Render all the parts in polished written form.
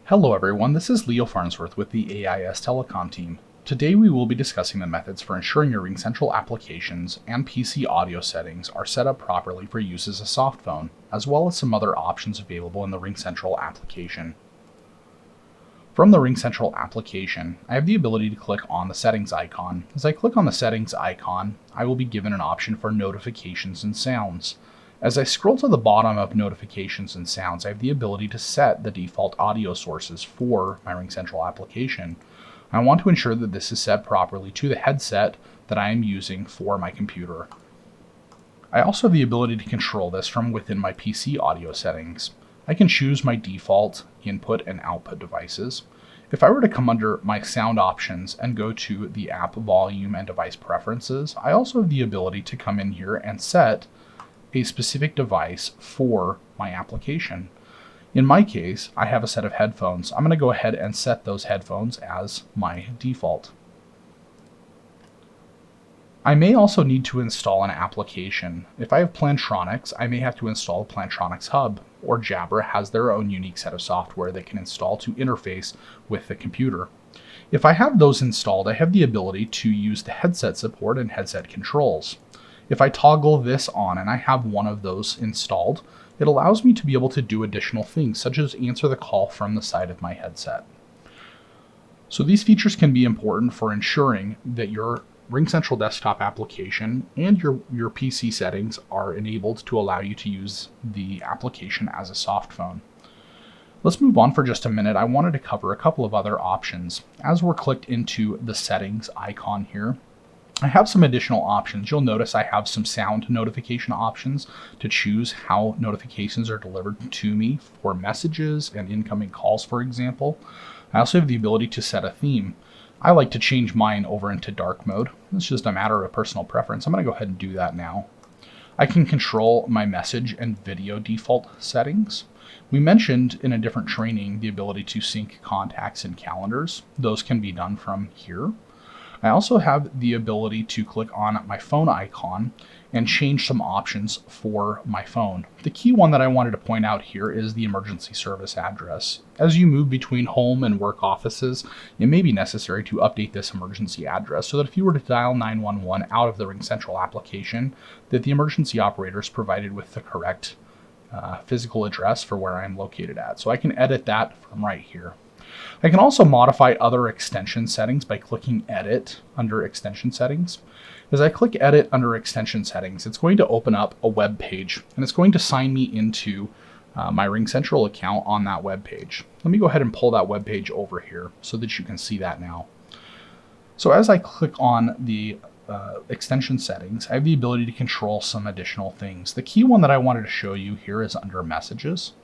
Hello everyone, this is Leo Farnsworth with the AIS Telecom team. Today we will be discussing the methods for ensuring your RingCentral applications and PC audio settings are set up properly for use as a soft phone, as well as some other options available in the RingCentral application. From the RingCentral application, I have the ability to click on the settings icon. As I click on the settings icon, I will be given an option for notifications and sounds. As I scroll to the bottom of notifications and sounds, I have the ability to set the default audio sources for my RingCentral application. I want to ensure that this is set properly to the headset that I am using for my computer. I also have the ability to control this from within my PC audio settings. I can choose my default input and output devices. If I were to come under my sound options and go to the app volume and device preferences, I also have the ability to come in here and set a specific device for my application. In my case, I have a set of headphones. I'm going to go ahead and set those headphones as my default. I may also need to install an application. If I have Plantronics, I may have to install a Plantronics Hub, or Jabra has their own unique set of software they can install to interface with the computer. If I have those installed, I have the ability to use the headset support and headset controls. If I toggle this on and I have one of those installed, it allows me to be able to do additional things, such as answer the call from the side of my headset. So these features can be important for ensuring that your RingCentral desktop application and your PC settings are enabled to allow you to use the application as a soft phone. Let's move on for just a minute. I wanted to cover a couple of other options. As we're clicked into the settings icon here, I have some additional options. You'll notice I have some sound notification options to choose how notifications are delivered to me for messages and incoming calls, for example. I also have the ability to set a theme. I like to change mine over into dark mode. It's just a matter of personal preference. I'm going to go ahead and do that now. I can control my message and video default settings. We mentioned in a different training the ability to sync contacts and calendars. Those can be done from here. I also have the ability to click on my phone icon and change some options for my phone. The key one that I wanted to point out here is the emergency service address. As you move between home and work offices, it may be necessary to update this emergency address so that if you were to dial 911 out of the RingCentral application, that the emergency operator is provided with the correct physical address for where I'm located at. So I can edit that from right here. I can also modify other extension settings by clicking Edit under Extension Settings. As I click Edit under Extension Settings, it's going to open up a web page, and it's going to sign me into my RingCentral account on that web page. Let me go ahead and pull that web page over here so that you can see that now. So as I click on the extension settings, I have the ability to control some additional things. The key one that I wanted to show you here is under Messages.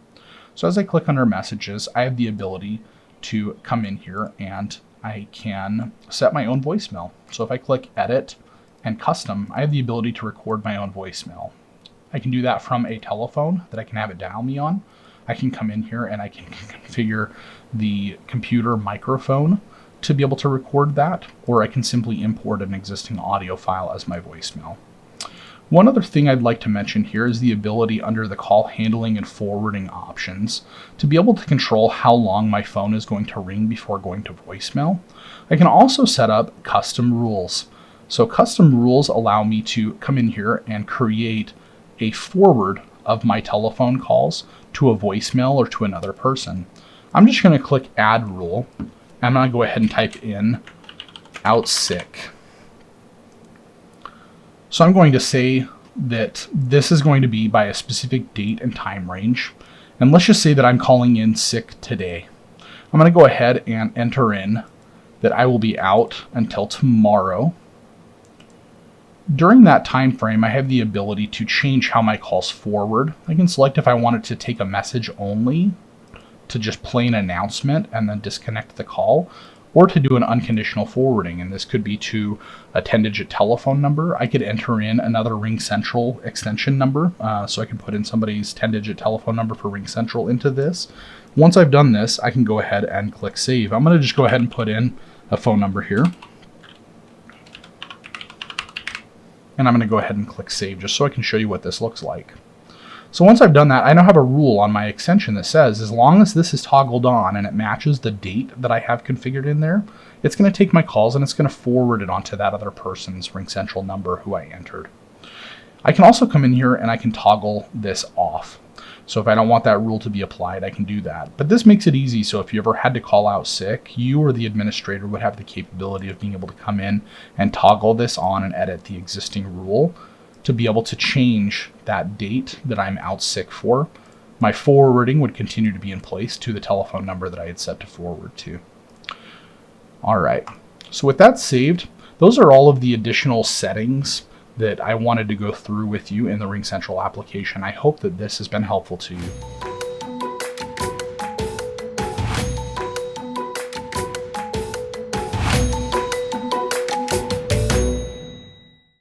So as I click under Messages, I have the ability to come in here and I can set my own voicemail. So if I click Edit and Custom, I have the ability to record my own voicemail. I can do that from a telephone that I can have it dial me on. I can come in here and I can configure the computer microphone to be able to record that, or I can simply import an existing audio file as my voicemail. One other thing I'd like to mention here is the ability under the call handling and forwarding options to be able to control how long my phone is going to ring before going to voicemail. I can also set up custom rules. So custom rules allow me to come in here and create a forward of my telephone calls to a voicemail or to another person. I'm just going to click Add Rule. I'm going to go ahead and type in out sick. So I'm going to say that this is going to be by a specific date and time range. And let's just say that I'm calling in sick today. I'm going to go ahead and enter in that I will be out until tomorrow. During that time frame, I have the ability to change how my calls forward. I can select if I wanted to take a message only, to just play an announcement and then disconnect the call, or to do an unconditional forwarding, and this could be to a 10-digit telephone number. I could enter in another RingCentral extension number, so I can put in somebody's 10-digit telephone number for RingCentral into this. Once I've done this, I can go ahead and click Save. I'm going to just go ahead and put in a phone number here. And I'm going to go ahead and click Save just so I can show you what this looks like. So once I've done that, I now have a rule on my extension that says as long as this is toggled on and it matches the date that I have configured in there, it's going to take my calls and it's going to forward it onto that other person's RingCentral number who I entered. I can also come in here and I can toggle this off. So if I don't want that rule to be applied, I can do that. But this makes it easy, so if you ever had to call out sick, you or the administrator would have the capability of being able to come in and toggle this on and edit the existing rule to be able to change that date that I'm out sick for. My forwarding would continue to be in place to the telephone number that I had set to forward to. All right, so with that saved, those are all of the additional settings that I wanted to go through with you in the RingCentral application. I hope that this has been helpful to you.